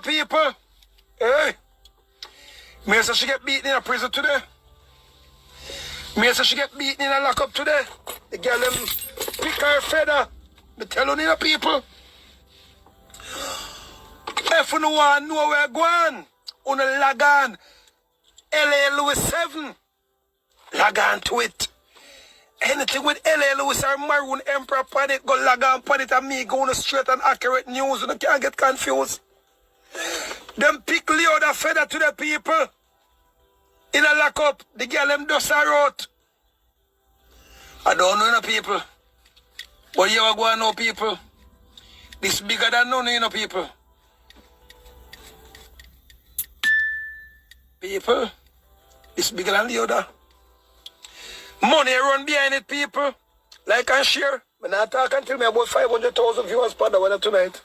people. Hey. Me say she get beaten in a prison today. Me say she get beaten in a lockup today. The girl them pick her feather. Me tell you people. If you no want know where going, you log on. LA Lewis 7. Log on to it. Anything with LA Lewis or Maroon Emperor upon it, go log on upon it and me go on straight and accurate news. You can't get confused. Them pick Leoda feather to the people. In a lockup, the girl them dust her out. I don't know the people. But you are going to know people. This bigger than none of you know people. People, this bigger than Leoda. Money run behind it, people. Like and share. When I talk until me about 500,000 viewers per hour tonight.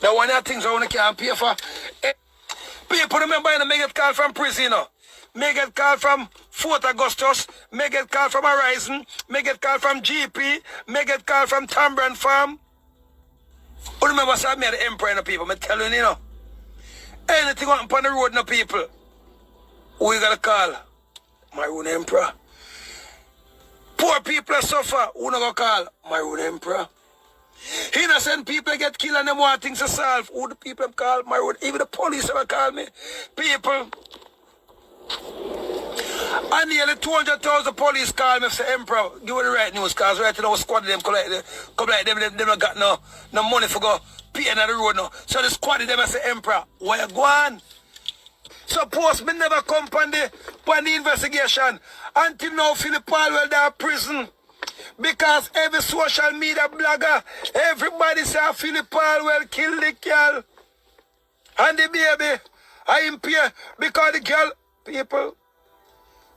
Now one of the things I want to can't pay for. People remember I may get called from prison. May get called from Fort Augustus. May get called from Horizon. May get called from GP. May get called from Tambran Farm. You remember say me the emperor, people. I'm telling you, anything on the road, no people. Who you gotta call? My own emperor. Poor people suffer. Who not gonna call? My own emperor. Innocent people get killed and them want things to solve. Who the people call? My own. Even the police ever call me. People. And nearly 200,000 police call me say, Emperor, give me the right news, because right now squad of them come like them don't got no money for go pay on the road now. So the squad of them I say, Emperor, where you going? Suppose me never come on the investigation. Until now, Philip Palwell there prison. Because every social media blogger, everybody say Philip Palwell killed the girl. And the baby, I impaired because the girl, people,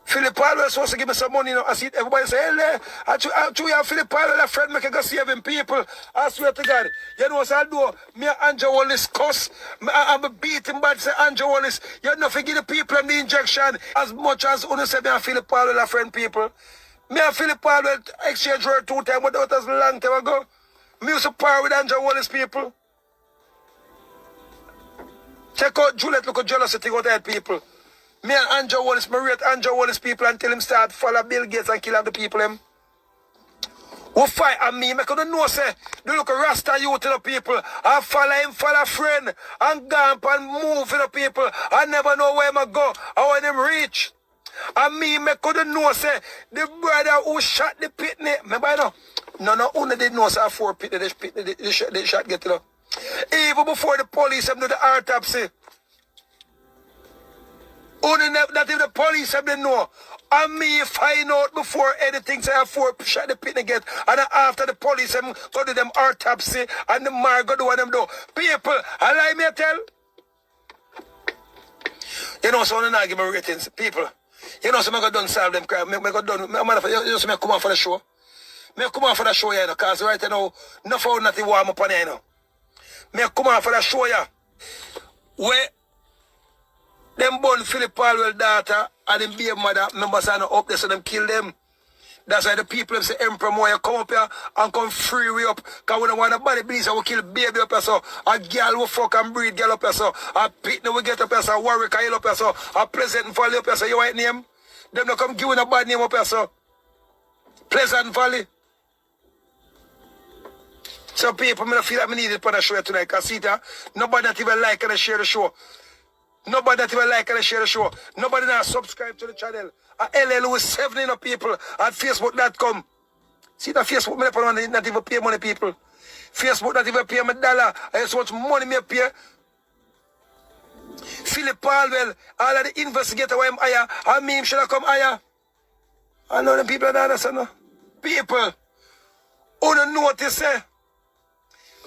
Philip Palwell was supposed to give me some money. I see everybody say, hey, I you have Philip Palwell, a friend, make a go save him, people. I swear to God. You know what I do? Me and Andrew Wallace cuss. I'm beating bad, say Andrew Wallace. You know, forgive the people and the injection as much as you say me and Philip Palwell, a friend, people. Me and Philip Palwell exchange word 2 times, but that was a long time ago. Me used to power with Andrew Wallace, people. Check out Juliet, look at jealousy thing out there, people. Me and Andrew Wallace, me rate Andrew Wallace people until him start follow Bill Gates and kill off the people him. Who fight on me, make you know say, they look a Rasta youth to the people. I follow him, follow friend, and go and move to the people. I never know where I go, I want him reach. And me, make you know say, the brother who shot the pitney, remember I know? No, only they know say 4 pitney, they shot get to them. Even before the police have do the autopsy. Only that if the police have been know. And me find out before anything say 4 shot the pit get. And after the police have go to them autopsy and the mar go do what them do. People, I lie me tell. You know, so I'm not give me ratings. People. You know, so I'm going to solve them crime. I'm going to you know, so I come on for the show. I come on for the show, you know, because right now, no for nothing warm up on you, you know. I come on for the show, yeah. Where them born Philip Palwell daughter and them baby mother members are not up there, so them kill them. That's why the people them say, Emperor, more you come up here and come free way up. Because we don't want nobody believe so we kill baby up here, so a girl will fuck and breed girl up here, so a Pitney will get up here, so Warwick will up here, so a Pleasant Valley up here, so you white name. Them don't come giving a bad name up here, so Pleasant Valley. So people, I feel like I need it for the show tonight, because see that nobody that even like and share the show. Nobody that even like and share the show. Nobody that subscribe to the channel. At LL with 7 people at Facebook.com. See that Facebook, me not even pay money, people. Facebook not even pay me $1. I just want money me pay. Philip Palwell, all of the investigator why I'm higher, and me should have come higher. I know them people that understand. No? People, who don't notice,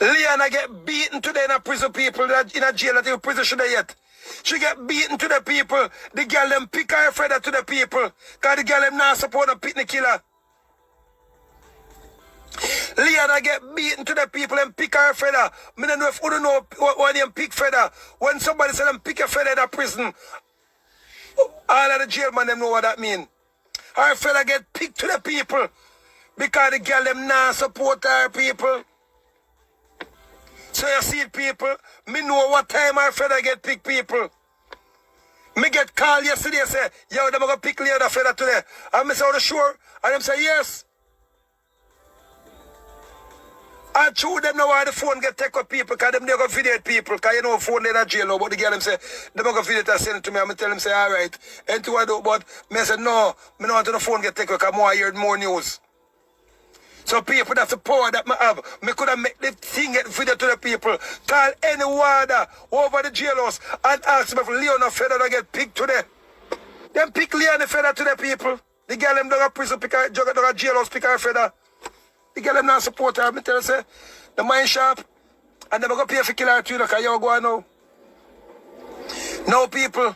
Leoda get beaten today in a prison, people, in a jail that in prison should have yet. She get beaten to the people. The girl them pick her feather to the people. Because the girl them not support a pitney killer. Leoda get beaten to the people and pick her feather. I don't know if you don't know what them pick feather. When somebody say them pick a feather in a prison, all of the jail man them know what that mean. Her feather get picked to the people. Because the girl them not support her people. So you see it, people. Me know what time our feather get pick, people. Me get called yesterday, say, yo, them gonna pick Leoda feather today. And me say, oh, sure? And them say, yes. And true, them know why the phone get take up people, because them they go video people, because you know phone they not jail now, but the girl them say, them go video it and send it to me, and me tell them, say, all right. And to I do, but me say, no, me don't want the phone get take up, because I hear more news. So people, that's the power that me have. Me could have made the thing get video to the people. Call any water over the jailhouse and ask them if Leona feather don't get picked today. Them pick Leona feather to the people. The girl them don't have prison pick her, jugger don't have jailhouse pick her feather. The girl them not support her. Me tell you, say, the mind sharp. And them go pay for kill her too, because you go on now. No people.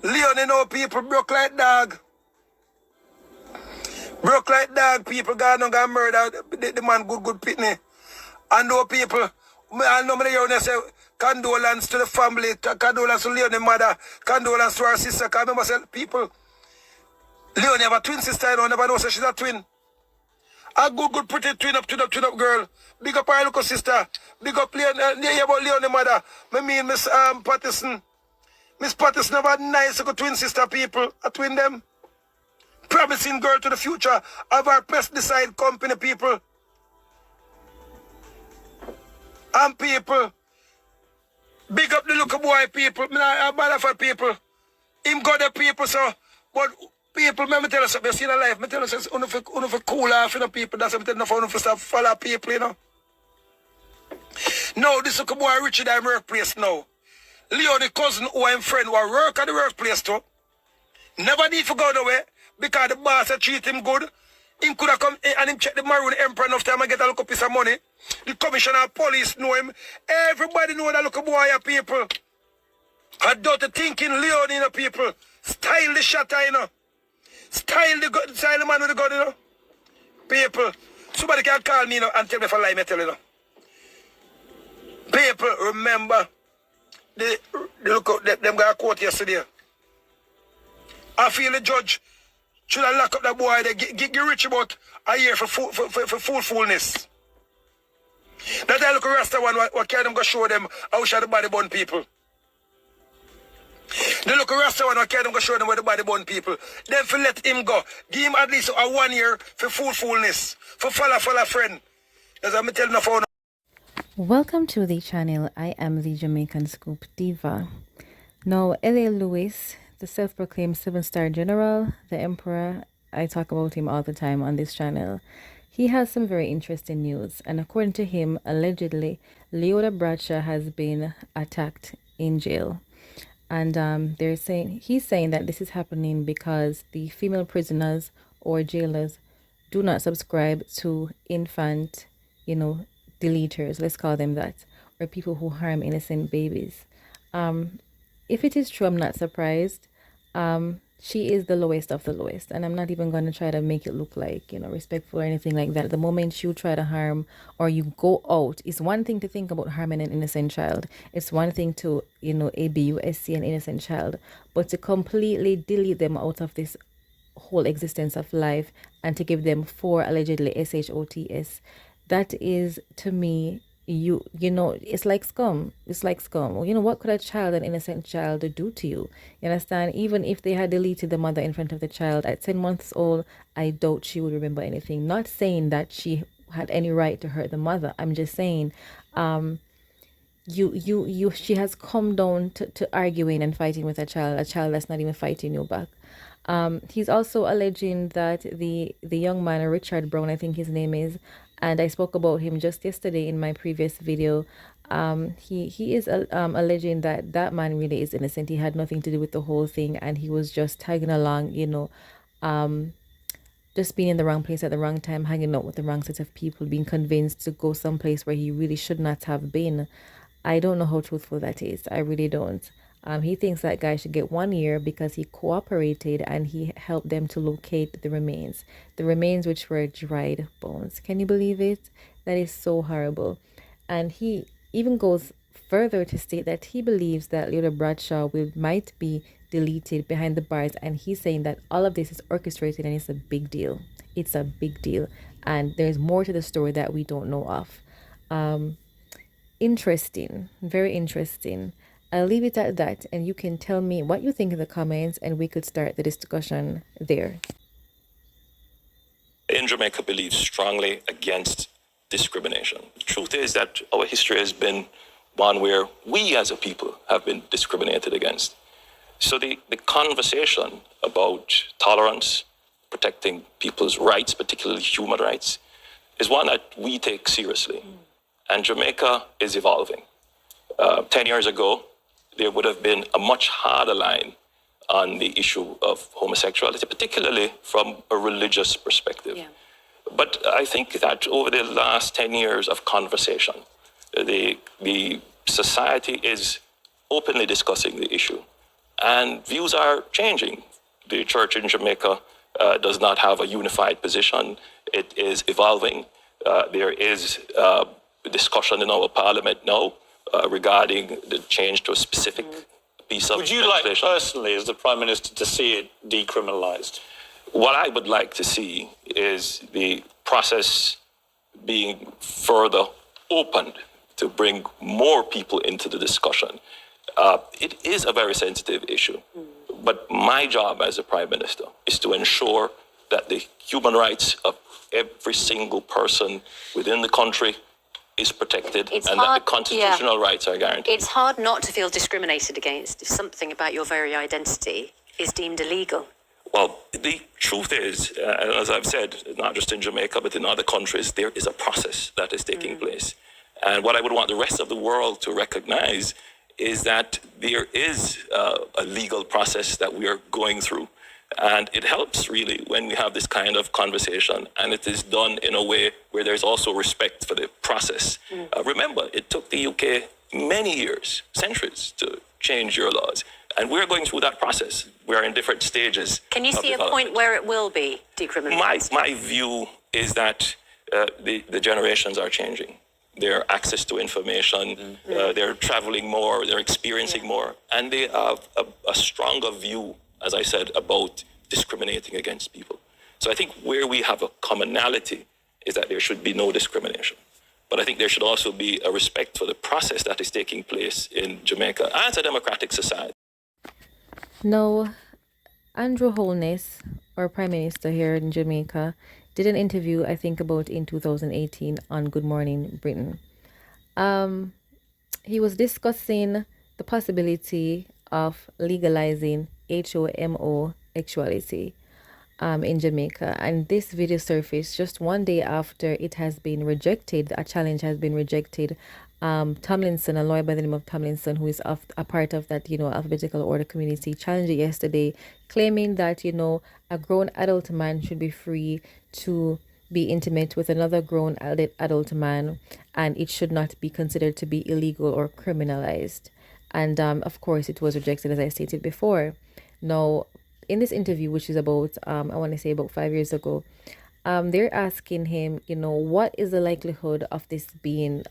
Leona no people broke like dog. Broke like dog, people gone and got murdered. The man good pitney. And no people, I know me hear say condolence to the family, condolence to Leonie's mother, condolence to her sister. Because I remember say, people, Leonie have a twin sister, you know, never know say she's a twin. A good pretty twin up girl. Big up her little sister. Big up Leonie's mother. Me mean Miss Patterson. Miss Patterson have a nice little twin sister, people. A twin them. Promising girl to the future of our pesticide company, people. And people, big up the little boy, people. I'm bad for people. Him got the people, so. But people, let me tell you something. You see the life. I tell you something. Uno cool off, you know, people. That's what I'm telling you. Stop follow people, you know. No, this little boy Richard at workplace now. Leo, the cousin who I'm friend, who work at the workplace too. Never need to go nowhere. Because the boss treat him good. He could have come and him check the Maroon Emperor enough time and get a little piece of money. The commissioner of police know him. Everybody know that little boy people. I don't thinking Leon, you know, people. Style the shutter, you know. Style the man with the gun, you know. People. Somebody can call me, you know, and tell me if I lie, me tell you, know. People, remember. Them got a court yesterday. I feel the judge should have locked up that boy. They get rich about a year for foolfulness. That I look Rasta one, what can them go show them how should the body burn people. They look Rasta one, what can them go show them where the body burn people. Then for let him go. Give him at least a 1 year for foolfulness. For follow friend. As I'm telling you. Welcome to the channel. I am the Jamaican Scoop Diva. Now, L.A. Lewis, the self-proclaimed 7-star general, the emperor, I talk about him all the time on this channel. He has some very interesting news, and according to him, allegedly, Leoda Bradshaw has been attacked in jail. And he's saying that this is happening because the female prisoners or jailers do not subscribe to infant, deleters, let's call them that, or people who harm innocent babies. If it is true, I'm not surprised. She is the lowest of the lowest, and I'm not even going to try to make it look like, respectful or anything like that. The moment you try to harm or you go out, it's one thing to think about harming an innocent child. It's one thing to, abuse an innocent child, but to completely delete them out of this whole existence of life and to give them 4 allegedly SHOTS, that is, to me, it's like scum. It's like scum. What could a child, an innocent child, do to you? You understand? Even if they had deleted the mother in front of the child at 10 months old, I doubt she would remember anything. Not saying that she had any right to hurt the mother. I'm just saying, she has come down to arguing and fighting with a child that's not even fighting you back. He's also alleging that the young man, Richard Brown, I think his name is, and I spoke about him just yesterday in my previous video. He is alleging that that man really is innocent. He had nothing to do with the whole thing, and he was just tagging along, just being in the wrong place at the wrong time, hanging out with the wrong set of people, being convinced to go someplace where he really should not have been. I don't know how truthful that is. I really don't. He thinks that guy should get 1 year because he cooperated and he helped them to locate the remains. The remains which were dried bones. Can you believe it? That is so horrible. And he even goes further to state that he believes that Leoda Bradshaw might be deleted behind the bars, and he's saying that all of this is orchestrated and it's a big deal. It's a big deal. And there's more to the story that we don't know of. interesting, very interesting. I'll leave it at that, and you can tell me what you think in the comments, and we could start the discussion there. In Jamaica believes strongly against discrimination. The truth is that our history has been one where we as a people have been discriminated against. So the conversation about tolerance, protecting people's rights, particularly human rights, is one that we take seriously. And Jamaica is evolving. 10 years ago, there would have been a much harder line on the issue of homosexuality, particularly from a religious perspective. Yeah. But I think that over the last 10 years of conversation, the society is openly discussing the issue, and views are changing. The church in Jamaica does not have a unified position. It is evolving. There is discussion in our parliament now regarding the change to a specific piece of legislation. Would you like personally, as the Prime Minister, to see it decriminalised? What I would like to see is the process being further opened to bring more people into the discussion. It is a very sensitive issue, but my job as a Prime Minister is to ensure that the human rights of every single person within the country is protected that the constitutional rights are guaranteed. It's hard not to feel discriminated against if something about your very identity is deemed illegal. Well, the truth is, as I've said, not just in Jamaica, but in other countries, there is a process that is taking place. And what I would want the rest of the world to recognize is that there is a legal process that we are going through. And it helps really when we have this kind of conversation, and it is done in a way where there's also respect for the process. Remember, it took the UK many years, centuries, to change your laws. And we're going through that process. We're in different stages. Can you see a point where it will be decriminalised? My view is that the generations are changing. Their access to information, they're traveling more, they're experiencing more, and they have a stronger view, as I said, about discriminating against people. So I think where we have a commonality is that there should be no discrimination. But I think there should also be a respect for the process that is taking place in Jamaica as a democratic society. Now, Andrew Holness, our Prime Minister here in Jamaica, did an interview, I think about in 2018 on Good Morning Britain. He was discussing the possibility of legalizing HOMO sexuality in Jamaica, and this video surfaced just one day after it has been rejected. A challenge has been rejected. Tomlinson, a lawyer by the name of Tomlinson, who is a part of that, alphabetical order community, challenged it yesterday, claiming that, a grown adult man should be free to be intimate with another grown adult man, and it should not be considered to be illegal or criminalized. And of course, it was rejected, as I stated before. Now, in this interview, which is about, I want to say about 5 years ago, they're asking him, what is the likelihood of this being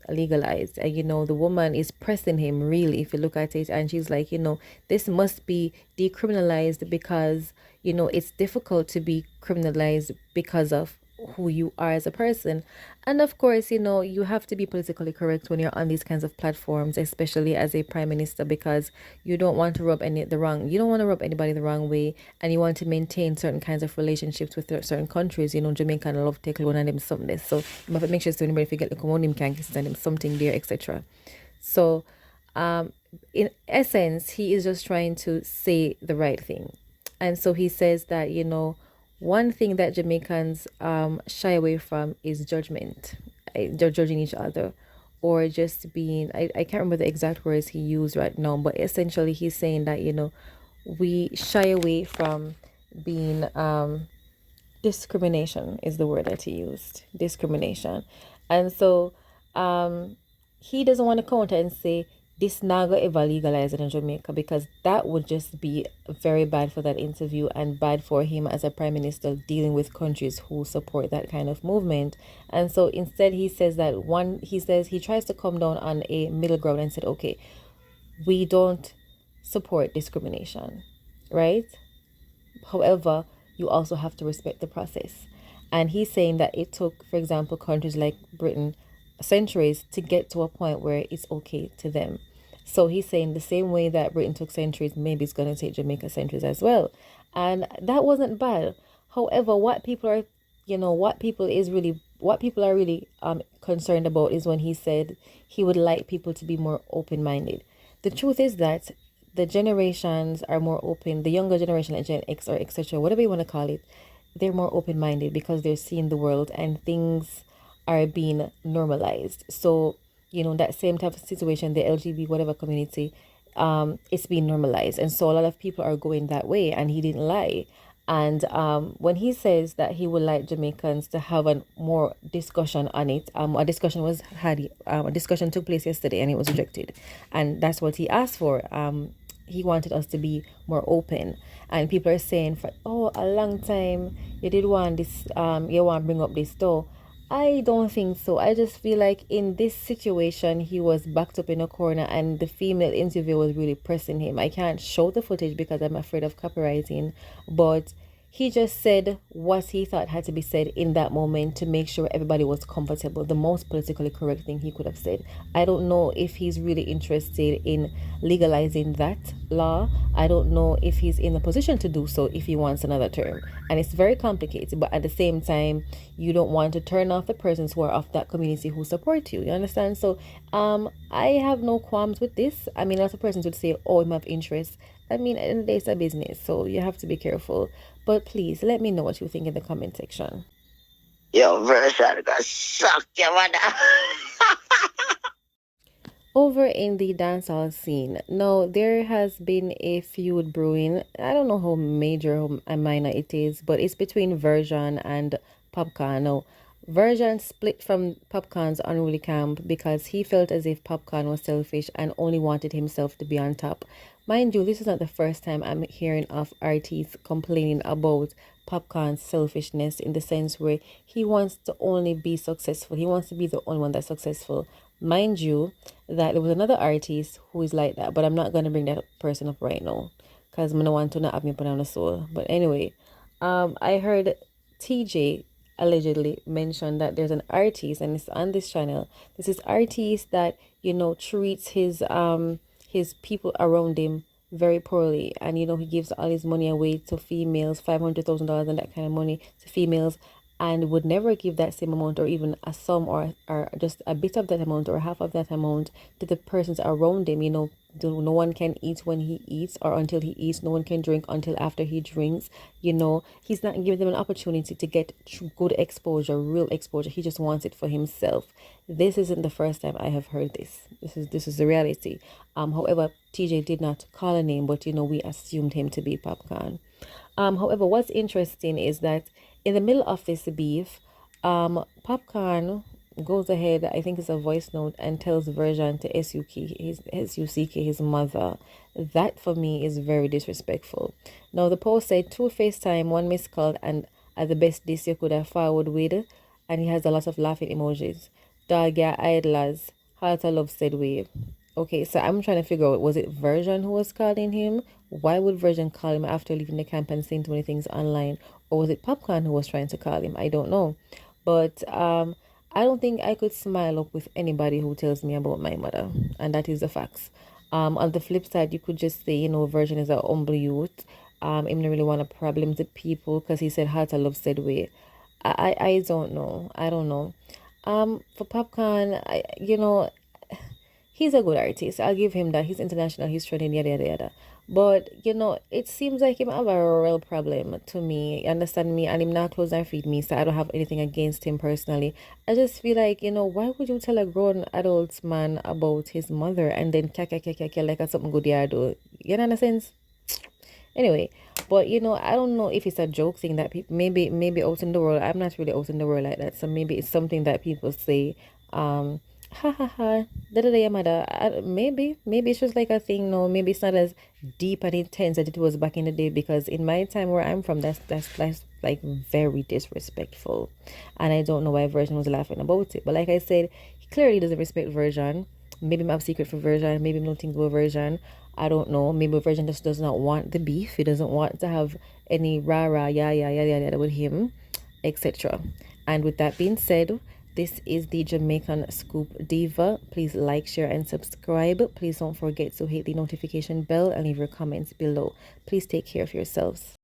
legalized? And, the woman is pressing him, really, if you look at it. And she's like, this must be decriminalized because, it's difficult to be criminalized because of who you are as a person. And of course, you have to be politically correct when you're on these kinds of platforms, especially as a prime minister, because you don't want to rub anybody the wrong way, and you want to maintain certain kinds of relationships with certain countries. Jamaica and love take loan and them something. So you have to make sure so anybody forget the common him can send him something there, etc. So in essence, he is just trying to say the right thing. And so he says that, one thing that Jamaicans shy away from is judgment, judging each other, or just being, I can't remember the exact words he used right now, but essentially he's saying that, we shy away from being, discrimination is the word that he used, discrimination. And so he doesn't want to counter and say, this not going to ever legalize it in Jamaica, because that would just be very bad for that interview and bad for him as a prime minister dealing with countries who support that kind of movement. And so instead he says he tries to come down on a middle ground and said, okay, we don't support discrimination, right? However, you also have to respect the process. And he's saying that it took, for example, countries like Britain centuries to get to a point where it's okay to them. So he's saying the same way that Britain took centuries, maybe it's going to take Jamaica centuries as well. And that wasn't bad. However, what people are, what people are really concerned about is when he said he would like people to be more open-minded. The truth is that the generations are more open, the younger generation, like Gen X or etc., whatever you want to call it, they're more open-minded because they're seeing the world and things are being normalized. So, that same type of situation, the LGB whatever community, it's being normalized. And so a lot of people are going that way, and he didn't lie. And when he says that he would like Jamaicans to have a more discussion on it, a discussion took place yesterday and it was rejected. And that's what he asked for. He wanted us to be more open. And people are saying, for a long time, you did want this, you want to bring up this though. I don't think so. I just feel like in this situation, he was backed up in a corner and the female interviewer was really pressing him. I can't show the footage because I'm afraid of copywriting, but he just said what he thought had to be said in that moment to make sure everybody was comfortable. The most politically correct thing he could have said. I don't know if he's really interested in legalizing that law. I don't know if he's in a position to do so if he wants another term. And it's very complicated, but at the same time, you don't want to turn off the persons who are of that community who support you. You understand? So I have no qualms with this. I mean, lots of persons would say, oh, I'm of interest. I mean, it's a business, so you have to be careful. But please, let me know what you think in the comment section. Yo, Vershon got sucked your mother. Over in the dancehall scene, now there has been a feud brewing. I don't know how major or minor it is, but it's between Vershon and Popcaan. Now, Vershon split from Popcaan's unruly camp because he felt as if Popcaan was selfish and only wanted himself to be on top. Mind you, this is not the first time I'm hearing of artists complaining about Popcaan's selfishness, in the sense where he wants to only be successful. He wants to be the only one that's successful. Mind you, that there was another artist who is like that, but I'm not going to bring that person up right now because I don't want to not have me put on the soul. But anyway, I heard TJ allegedly mention that there's an artist, and it's on this channel. This is artist that treats his people around him very poorly, and he gives all his money away to females, $500,000 and that kind of money to females, and would never give that same amount or even a sum or just a bit of that amount or half of that amount to the persons around him. No one can eat when he eats or until he eats. No one can drink until after he drinks. He's not giving them an opportunity to get good exposure, real exposure. He just wants it for himself. This isn't the first time I have heard this. This is the reality. However, TJ did not call a name, but we assumed him to be Popcaan. However, what's interesting is that in the middle of this beef, Popcaan goes ahead, I think it's a voice note, and tells Vershon to SUCK his mother. That for me is very disrespectful. Now the post said 2 FaceTime, 1 missed call, and at the best this you could have forward with, and he has a lot of laughing emojis. Dog ya idlers, heart of love said wave. Okay, so I'm trying to figure out, was it Vershon who was calling him? Why would Vershon call him after leaving the camp and saying too many things online? Or was it Popcaan who was trying to call him? I don't know. But I don't think I could smile up with anybody who tells me about my mother. And that is the facts. On the flip side, you could just say, Vershon is a humble youth. Him don't really want to problem with people because he said heart of love said way. I don't know. I don't know. For Popcaan, he's a good artist. I'll give him that. He's international. He's trending, yada, yada, yada. But, it seems like him have a real problem to me. You understand me? And him not close and feed me. So I don't have anything against him personally. I just feel like, why would you tell a grown adult man about his mother and then like it's something good you do? You know what I'm saying? Anyway, but I don't know if it's a joke thing that people maybe out in the world. I'm not really out in the world like that. So maybe it's something that people say, ha ha ha, da mother. Maybe it's just like a thing. No, maybe it's not as deep and intense as it was back in the day, because in my time where I'm from, that's like very disrespectful, and I don't know why Vershon was laughing about it. But like I said, he clearly doesn't respect Vershon. Maybe I'm a secret for Vershon. Maybe I'm not thinking about Vershon. I don't know. Maybe Vershon just does not want the beef. He doesn't want to have any rah-rah, yeah with him, etc. And with that being said, This is the Jamaican Scoop Diva. Please like, share, and subscribe. Please don't forget to hit the notification bell and leave your comments below. Please take care of yourselves.